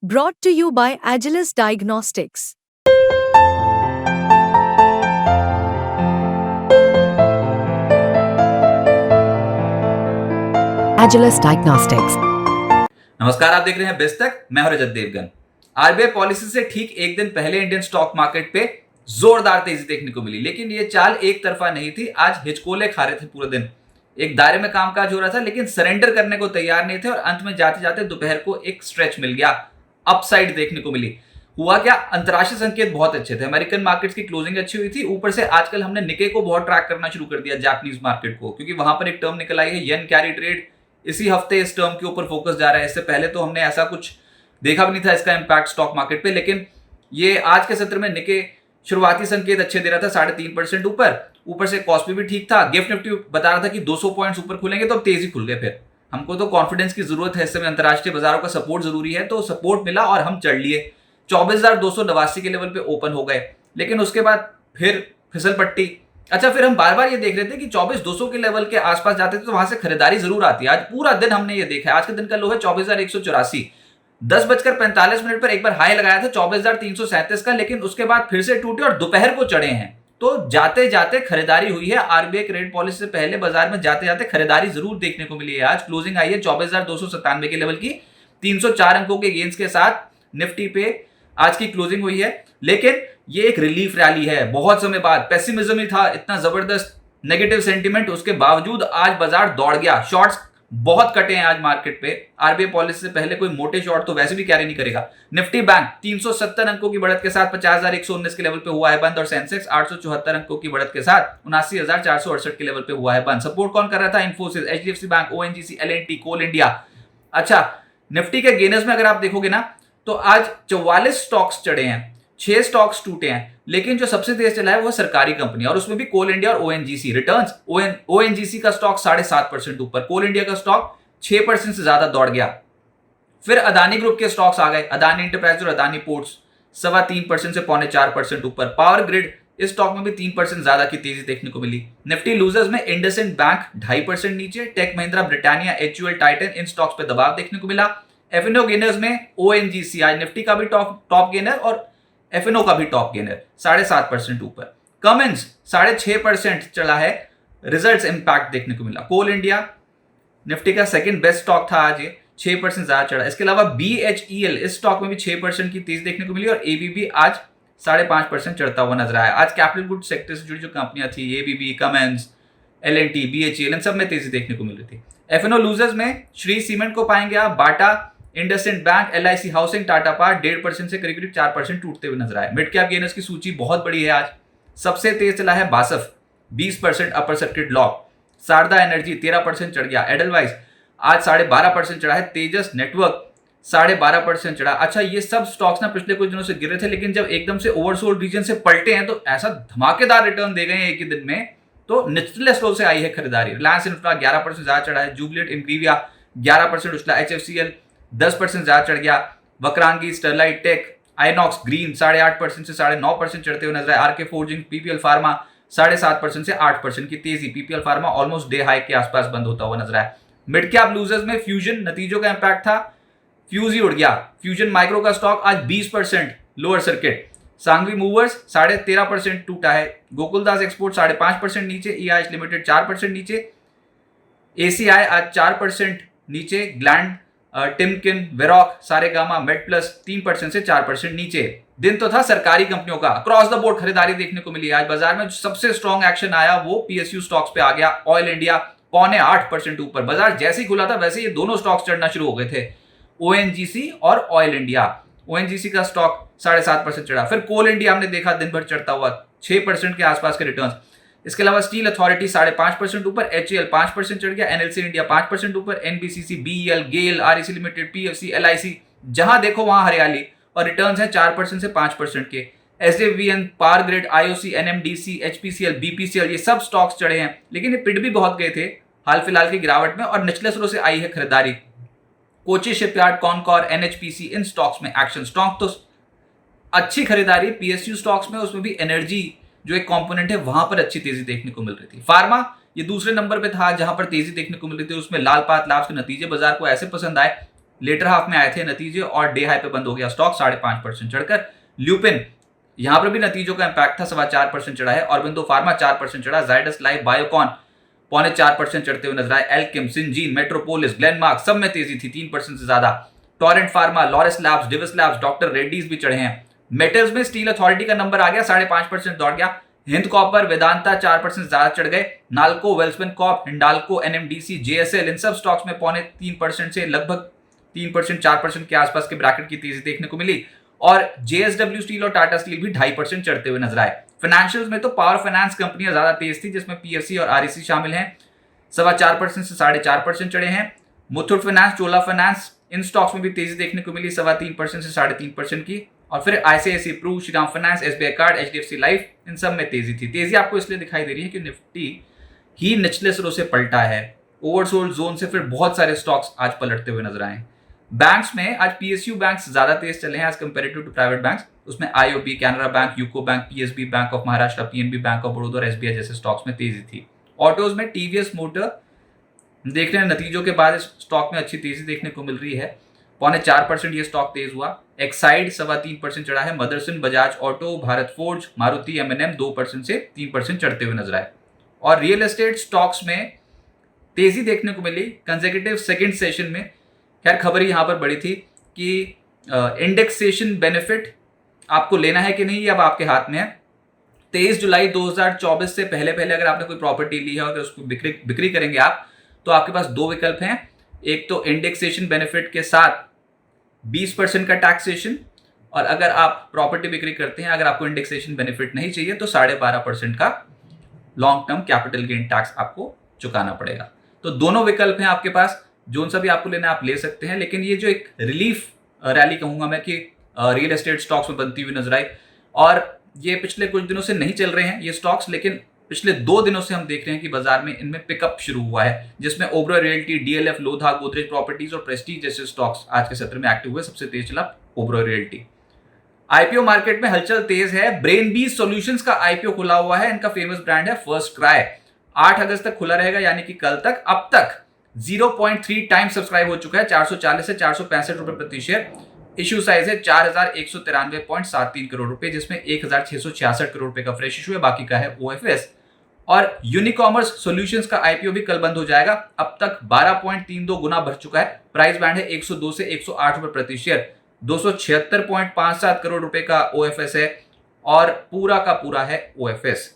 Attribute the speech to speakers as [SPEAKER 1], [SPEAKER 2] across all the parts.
[SPEAKER 1] Brought to you by Agilus Diagnostics.
[SPEAKER 2] Agilus Diagnostics.
[SPEAKER 3] नमस्कार, आप देख रहे हैं बेस्ट तक। मैं हूं रजत देवगन। आरबीआई पॉलिसी से ठीक एक दिन पहले इंडियन स्टॉक मार्केट पे जोरदार तेजी देखने को मिली, लेकिन ये चाल एक तरफा नहीं थी। आज हिचकोले खा रहे थे पूरे दिन। एक दायरे में कामकाज हो रहा था, लेकिन सरेंडर करने को तैयार नहीं थे और अंत में जाते जाते दोपहर को एक स्ट्रेच मिल गया, अपसाइड देखने को मिली। हुआ क्या, अंतरराष्ट्रीय संकेत बहुत अच्छे थे। अमेरिकन मार्केट्स की क्लोजिंग अच्छी हुई थी। ऊपर से आजकल हमने निके को बहुत ट्रैक करना शुरू कर दिया, जापानीज मार्केट को, क्योंकि वहां पर एक टर्म निकल आई है येन कैरी ट्रेड। इसी हफ्ते इस टर्म के ऊपर फोकस जा रहा है। इससे पहले तो हमने ऐसा कुछ देखा भी नहीं था इसका इंपैक्ट स्टॉक मार्केट पे, लेकिन ये आज के सत्र में निके शुरुआती संकेत अच्छे दे रहा था, 3.5% ऊपर से कॉस्ट भी ठीक था। गिफ्ट निफ्टी बता रहा था कि 200 पॉइंट्स ऊपर खुलेंगे, तो अब तेजी खुल गए। फिर हमको तो कॉन्फिडेंस की जरूरत है, इस समय अंतरराष्ट्रीय बाजारों का सपोर्ट जरूरी है, तो सपोर्ट मिला और हम चढ़ लिए। 24,289 के लेवल पे ओपन हो गए, लेकिन उसके बाद फिर फिसल पट्टी। अच्छा, फिर हम बार बार ये देख रहे थे कि 24,200 के लेवल के आसपास जाते थे तो वहां से खरीदारी जरूर आती है। आज पूरा दिन हमने ये देखा है। आज के दिन का लो है 24,184। 10:45 पर एक बार हाई लगाया था 24,337 का, लेकिन उसके बाद फिर से टूटे और दोपहर को चढ़े हैं। तो जाते जाते खरीदारी हुई है। आरबीआई क्रेडिट पॉलिसी से पहले बाजार में जाते जाते खरीदारी जरूर देखने को मिली है। आज क्लोजिंग आई है 24,297 के लेवल की, 304 अंकों के गेंस के साथ निफ्टी पे आज की क्लोजिंग हुई है। लेकिन ये एक रिलीफ रैली है। बहुत समय बाद पेसिमिज्म ही था, इतना जबरदस्त नेगेटिव सेंटीमेंट, उसके बावजूद आज बाजार दौड़ गया। शॉर्ट्स बहुत कटे हैं आज मार्केट पे। आरबीआई पॉलिसी से पहले कोई मोटे शॉर्ट तो वैसे भी कैरी नहीं करेगा। निफ्टी बैंक 370 अंकों की बढ़त के साथ 50,119 के लेवल पे हुआ है बंद, और सेंसेक्स 874 अंकों की बढ़त के साथ 79,468 के लेवल पे हुआ है बंद। सपोर्ट कौन कर रहा था? Infosys, HDFC bank, ONGC, LNT, coal India. अच्छा, निफ्टी के गेनर्स में अगर आप देखोगे ना, तो आज 44 स्टॉक्स चढ़े हैं, 6 स्टॉक्स टूटे हैं, लेकिन जो सबसे तेज चला है वो सरकारी कंपनी, और उसमें भी कोल इंडिया और ओएनजीसी। रिटर्न्स ओएनजीसी का स्टॉक 7.5% ऊपर, कोल इंडिया का स्टॉक 6% से ज्यादा दौड़ गया। फिर अदानी ग्रुप के स्टॉक्स आ गए, अदानी इंटरप्राइज और अदानी पोर्ट्स 3.25% से 3.25% ऊपर। पावर ग्रिड, इस स्टॉक में भी 3% ज्यादा की तेजी देखने को मिली। निफ्टी लूजर्स में इंडसइंड बैंक 2.5% नीचे, tech Mahindra, Britannia, HUL, Titan, इन स्टॉक्स पे दबाव देखने को मिला। एफएनओ गेनर्स में ओएनजीसी आज निफ्टी का भी टॉप गेनर और एफएनओ का भी टॉप गेनर, 7.5% ऊपर। कमेंस 6.5% चला है, रिजल्ट्स इंपैक्ट देखने को मिला। कोल इंडिया निफ्टी का सेकंड बेस्ट स्टॉक था आज, ये 6% ज्यादा चढ़ा। इसके अलावा बीएचईएल, इस स्टॉक में भी 6% की तेजी देखने को मिली, और एबीबी आज 5.5% चढ़ता हुआ नजर आया। आज कैपिटल गुड सेक्टर से जुड़ी जो कंपनियां थी, एबीबी, कमेंस, एलएनटी, बीएचईएल, इन सब में तेजी देखने को मिल रही थी। एफएनओ लूजर्स में श्री सीमेंट को पाएंगे आप, Bata, IndusInd bank, LIC housing, Tata power 1.5% से करीब 4% टूटते हुए नजर आए। मिड कैप गेनर्स की सूची बहुत बड़ी है आज। सबसे तेज चला है BASF, 20% upper circuit lock. Sharda energy 13% चढ़ गया। एडलवाइस आज 12.5% चढ़ा है। तेजस नेटवर्क 12.5% चढ़ा। अच्छा, ये सब स्टॉक्स ना पिछले कुछ दिनों से गिरे थे, लेकिन जब एकदम से ओवरसोल्ड रीजन से पलटे हैं तो ऐसा धमाकेदार रिटर्न दे गए हैं एक ही दिन में, तो निचले स्लो से आई है खरीदारी। रिलायंस इंफ्रा 11% ज्यादा चढ़ा है। जुबलेट इंग्रीविया 11% उछला। एचएफसीएल 10% ज्यादा चढ़ गया। Vakrangee, Sterlite tech, Inox green 8.5% से 9.5% चढ़ते हुए नजर आए। आरके फोर्जिंग, पीपीएल फार्मा 7.5% से 8% की तेजी। PPL pharma almost day high के आसपास बंद होता हुआ नजर आया। मिड कैप लूजर्स में फ्यूजन, नतीजों का इंपैक्ट था, फ्यूज ही उड़ गया। फ्यूजन माइक्रो का स्टॉक आज 20% लोअर सर्किट। सांगवी मूवर्स 13.5% टूटा है। गोकुलदास एक्सपोर्ट 5.5% नीचे। ईआईएच लिमिटेड 4% नीचे। एसीआई आज 4% नीचे। Gland, Timken, Varroc, Saregama, made plus 3% से 4% नीचे। दिन तो था सरकारी कंपनियों का, क्रॉस द बोर्ड खरीदारी देखने को मिली। आज बाजार में सबसे स्ट्रॉन्ग एक्शन आया वो पीएसयू स्टॉक्स पे आ गया। ऑयल इंडिया 7.25% ऊपर। बाजार जैसे ही खुला था वैसे ये दोनों स्टॉक्स चढ़ना शुरू हो गए थे, ओएनजीसी और ऑयल इंडिया। ओएनजीसी का स्टॉक 7.5% चढ़ा। फिर कोल इंडिया हमने देखा दिन भर चढ़ता हुआ, 6% के आसपास के रिटर्न। इसके अलावा स्टील अथॉरिटी 5.5% ऊपर। एचएल 5% चढ़ गया। एनएलसी इंडिया 5% ऊपर। एनबीसीसी, बीईएल, गेल, आरईसी लिमिटेड, पीएफसी, एलआईसी, जहां देखो वहां हरियाली, और रिटर्न्स हैं 4% से 5% के। SJVN, power grid, IOC, NMDC, HPCL, BPCL, ये सब स्टॉक्स चढ़े हैं, लेकिन ये पिट भी बहुत गए थे हाल फिलहाल की गिरावट में, और निचले स्लो से आई है खरीदारी। कोची शिपयार्ड, कॉनकॉर, एनएचपीसी, इन स्टॉक्स में एक्शन। स्टॉक तो अच्छी खरीदारी पीएसयू स्टॉक्स में, उसमें भी एनर्जी जो एक कंपोनेंट है वहां पर अच्छी तेजी देखने को मिल रही थी। फार्मा ये दूसरे नंबर पे था जहां पर तेजी देखने को मिल रही थी। उसमें लाल पात लैब्स के नतीजे बाजार को ऐसे पसंद आए लेटर हाफ में आए थे नतीजे और डे हाई पे बंद हो गया स्टॉक 5.5% चढ़कर। ल्यूपिन यहां पर भी नतीजों का इंपैक्ट था, 4.25% चढ़ा है। ऑरबिंदो फार्मा 4% चढ़ा। जाइडस लाइफ बायोकॉन 4.25% चढ़ते हुए नजर आए। एल्केम, सिंजीन, मेट्रोपोलिस, ग्लेनमार्क सब में तेजी थी 3% से ज्यादा। Torrent pharma, Laurus labs, Divi's labs, doctor Reddy's भी चढ़े हैं। मेटल्स में स्टील अथॉरिटी का नंबर आ गया, 5.5% दौड़ गया। हिंद कॉपर, वेदांता 4% ज्यादा चढ़ गए। नाल्को, वेल्समैन कॉर्प, हिंडाल्को, एनएमडीसी, जेएसएल इन सब स्टॉक्स में 3.25% से लगभग 3% 4% के आसपास के ब्रैकेट की तेजी देखने को मिली। और जेएसडब्ल्यू स्टील और टाटा स्टील भी 2.5% चढ़ते हुए नजर आए। फाइनेंशियल्स में तो पावर फाइनेंस कंपनियां ज्यादा तेज थी, जिसमें पीएफसी और आरईसी शामिल हैं। 4.25% से 4.5% चढ़े हैं। मुथूट फाइनेंस, चोला फाइनेंस इन स्टॉक्स में भी तेजी देखने को मिली, 3.25% से 3.5% की। और फिर ICICI Pru, Shriram finance, SBI card, HDFC life इन सब में तेजी थी। तेजी आपको इसलिए दिखाई दे रही है कि निफ्टी ही निचले सिरों से पलटा है। ओवरसोल्ड जोन से फिर बहुत सारे स्टॉक्स आज पलटते हुए नजर आए। बैंक्स में आज पीएसयू बैंक्स ज्यादा तेज चले हैं as comparative to private banks. उसमें IOB, Canara bank, UCO bank, PSB, bank of Maharashtra, PNB, bank of Baroda और एसबीआई जैसे स्टॉक्स में तेजी थी। ऑटोज में टीवीएस मोटर देख रहे हैं नतीजों के बाद स्टॉक में अच्छी तेजी देखने को मिल रही है, 4.25% ये स्टॉक तेज हुआ। एक्साइड 3.25% चढ़ा है। Motherson, Bajaj auto, Bharat forge, Maruti, MNM 2% से 3% चढ़ते हुए नजर आए। और रियल एस्टेट स्टॉक्स में तेजी देखने को मिली कंसेक्यूटिव सेकंड सेशन में। खैर खबर यहां पर बड़ी थी कि इंडेक्सेशन बेनिफिट आपको लेना है कि नहीं, ये अब आपके हाथ में है। 23 जुलाई 2024 से पहले अगर आपने कोई प्रॉपर्टी ली है और उसको बिक्री करेंगे आप, तो आपके पास दो विकल्प हैं। एक तो इंडेक्सेशन बेनिफिट के साथ 20% का टैक्सेशन, और अगर आप प्रॉपर्टी बिक्री करते हैं, अगर आपको इंडेक्सेशन बेनिफिट नहीं चाहिए तो 12.5% का long term capital gain tax आपको चुकाना पड़ेगा। तो दोनों विकल्प हैं आपके पास, जोन सा भी आपको लेना आप ले सकते हैं। लेकिन ये जो एक रिलीफ रैली कहूंगा मैं कि रियल एस्टेट स्टॉक्स में बनती हुई नजर आई, और ये पिछले कुछ दिनों से नहीं चल रहे हैं ये स्टॉक्स, लेकिन पिछले 2 दिनों से हम देख रहे हैं कि बाजार में इनमें पिकअप शुरू हुआ है, जिसमें Oberoi realty, DLF, Lodha, Godrej properties और प्रेस्टीज जैसे स्टॉक्स आज के सत्र में एक्टिव हुए। सबसे तेज चला ओबरॉय रियल्टी। आईपीओ मार्केट में हलचल तेज है। ब्रेनबीज सॉल्यूशंस का आईपीओ खुला हुआ है। इनका फेमस ब्रांड है फर्स्ट क्राई। 8 अगस्त तक खुला रहेगा, यानी कि कल तक। अब तक 0.3 टाइम सब्सक्राइब हो चुका है, 440 से 465 रुपए प्रति शेयर। इश्यू साइज है 4193.73 करोड़ रुपए, जिसमें 1666 करोड़ रुपए का फ्रेश इशू है, बाकी का है ओएफएस। और यूनिकॉमर्स सॉल्यूशंस का आईपीओ भी कल बंद हो जाएगा। अब तक 12.32 गुना बढ़ चुका है। प्राइस बैंड है 102 से 108 रुपए प्रति शेयर। 276.57 करोड़ रुपए का ओएफएस है, और पूरा का पूरा है ओएफएस।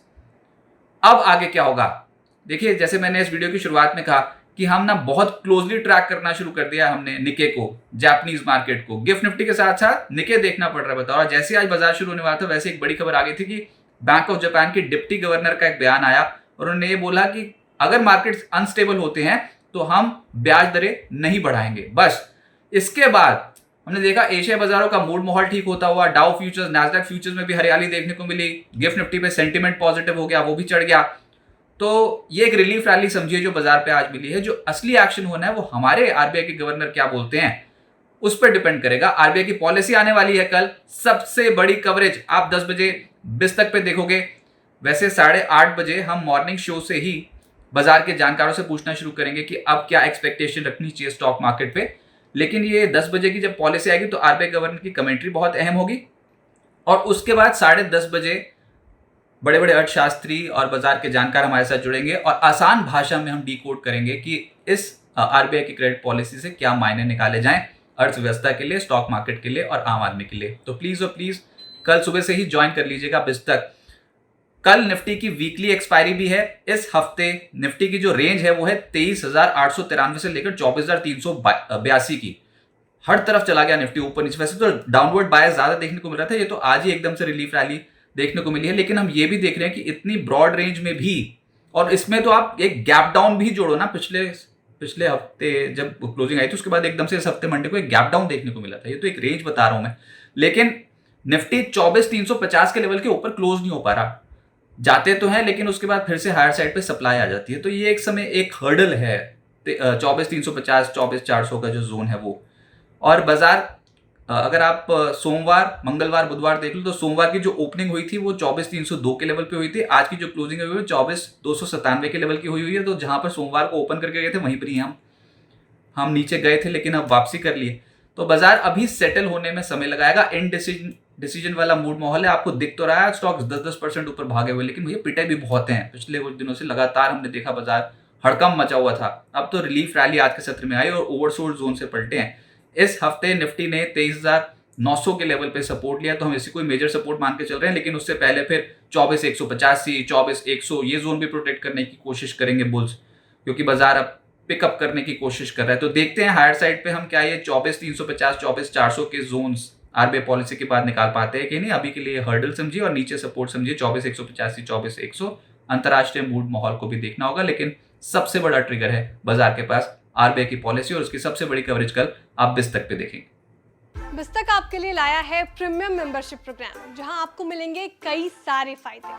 [SPEAKER 3] अब आगे क्या होगा? देखिए, जैसे मैंने इस वीडियो की शुरुआत में कहा कि हम ना बहुत क्लोजली ट्रैक करना शुरू कर दिया हमने निके को, जापानीज मार्केट को। गिफ्ट निफ्टी के साथ साथ निके देखना पड़ रहा है, बताओ। और जैसे आज बाजार शुरू होने वाला था, वैसे एक बड़ी खबर आ गई थी कि बैंक ऑफ जापान के डिप्टी गवर्नर का एक बयान आया, और उन्होंने ये बोला कि अगर मार्केट्स अनस्टेबल होते हैं तो हम ब्याज दरें नहीं बढ़ाएंगे, बस। इसके बाद हमने देखा एशिया बाजारों का मूड माहौल ठीक होता हुआ। डाउ फ्यूचर्स, नैस्डैक फ्यूचर्स में भी हरियाली देखने को मिली। गिफ्ट निफ्टी पे सेंटीमेंट पॉजिटिव हो गया, वो भी चढ़ गया। तो ये एक रिलीफ रैली समझिए जो बाजार पे आज मिली है। जो असली एक्शन होना है वो हमारे आरबीआई के गवर्नर क्या बोलते हैं उस पर डिपेंड करेगा। आरबीआई की पॉलिसी आने वाली है कल, सबसे बड़ी कवरेज आप 10 बजे बिस्तक पे देखोगे। वैसे 8:30 बजे हम मॉर्निंग शो से ही बाजार के जानकारों से पूछना शुरू करेंगे कि अब क्या एक्सपेक्टेशन रखनी चाहिए स्टॉक मार्केट पे। लेकिन ये 10 बजे की जब पॉलिसी आएगी तो आरबीआई गवर्नर की कमेंट्री बहुत अहम होगी, और उसके बाद 10:30 बजे बड़े बड़े अर्थशास्त्री और बाजार के जानकार हमारे साथ जुड़ेंगे, और आसान भाषा में हम डिकोड करेंगे कि इस आरबीआई की क्रेडिट पॉलिसी से क्या मायने निकाले जाएं अर्थव्यवस्था के लिए, स्टॉक मार्केट के लिए और आम आदमी के लिए। तो प्लीज और प्लीज कल सुबह से ही ज्वाइन कर लीजिएगा बिस्तक। कल निफ्टी की वीकली एक्सपायरी भी है। इस हफ्ते निफ्टी की जो रेंज है वो है 23,893 से लेकर 24,382 की। हर तरफ चला गया निफ्टी ऊपर नीचे। वैसे तो डाउनवर्ड बायस ज्यादा देखने को मिल रहा था, ये तो आज ही एकदम से रिलीफ रैली देखने को मिली है। लेकिन हम ये भी देख रहे हैं कि इतनी ब्रॉड रेंज में भी, और इसमें तो आप एक गैप डाउन भी जोड़ो ना, पिछले हफ्ते जब क्लोजिंग आई थी उसके बाद एकदम से इस हफ्ते मंडे को एक गैप डाउन देखने को मिला था। ये तो एक रेंज बता रहा हूं मैं। लेकिन निफ्टी 24,350 के लेवल के ऊपर क्लोज नहीं हो पा रहा। जाते तो हैं, लेकिन उसके बाद फिर से हायर साइड पे सप्लाई आ जाती है। तो ये एक समय एक हर्डल है 24,350 24,400 का जो जोन है वो। और बाजार अगर आप सोमवार, मंगलवार, बुधवार देख लो तो सोमवार की जो ओपनिंग हुई थी वो 24,302 के लेवल पे हुई थी। आज की जो क्लोजिंग हुई है 24,297 के लेवल की हुई है। तो जहां पर सोमवार को ओपन करके गए थे वहीं पर ही हम हम नीचे गए थे लेकिन अब वापसी कर लिए, तो बाजार अभी सेटल होने में समय लगाएगा। डिसीजन वाला मूड माहौल है। आपको दिख तो रहा है स्टॉक्स 10% ऊपर भागे हुए, लेकिन भैया पिटे भी बहुत हैं। पिछले कुछ दिनों से लगातार हमने देखा बाजार हड़कंप मचा हुआ था। अब तो रिलीफ रैली आज के सत्र में आई और ओवरसोल्ड जोन से पलटे हैं। इस हफ्ते निफ्टी ने 23,900 के लेवल पे सपोर्ट लिया, तो हम इसी कोई मेजर सपोर्ट मान के चल रहे हैं। लेकिन उससे पहले फिर 24,185, 24,100 ये जोन भी प्रोटेक्ट करने की कोशिश करेंगे बुल्स, क्योंकि बाजार अब पिकअप करने की कोशिश कर रहा है। तो देखते हैं हायर साइड पे हम क्या ये 24,350, 24,400 के जोन्स आरबीआई पॉलिसी के बाद निकाल पाते हैं कि नहीं। अभी के लिए हर्डल समझिए और नीचे सपोर्ट समझिए 24,185, 24,100। अंतरराष्ट्रीय मूड माहौल को भी देखना होगा, लेकिन सबसे बड़ा ट्रिगर है बाजार के पास आरबीआई की पॉलिसी, और उसकी सबसे बड़ी कवरेज कल आप बिस्तक पे देखेंगे।
[SPEAKER 4] बिस्तक आपके लिए लाया है प्रीमियम मेंबरशिप प्रोग्राम, जहां आपको मिलेंगे कई सारे फायदे,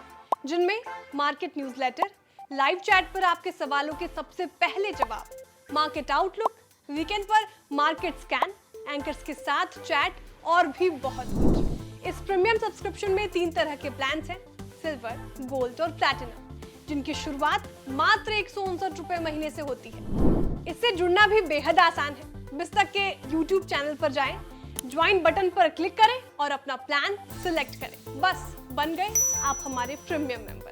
[SPEAKER 4] जिनमें मार्केट न्यूज़लेटर, लाइव चैट पर आपके सवालों के सबसे पहले जवाब, मार्केट आउटलुक, वीकेंड पर मार्केट स्कैन, एंकर्स के साथ चैट और भी बहुत कुछ। इस प्रीमियम सब्सक्रिप्शन में 3 तरह के प्लान्स हैं, सिल्वर, गोल्ड और प्लैटिनम, जिनकी शुरुआत मात्र 159 रुपए महीने से होती है। इससे जुड़ना भी बेहद आसान है। बिस्तक के YouTube चैनल पर जाएं, ज्वाइन बटन पर क्लिक करें और अपना प्लान सिलेक्ट करें। बस बन गए आप हमारे प्रीमियम मेंबर।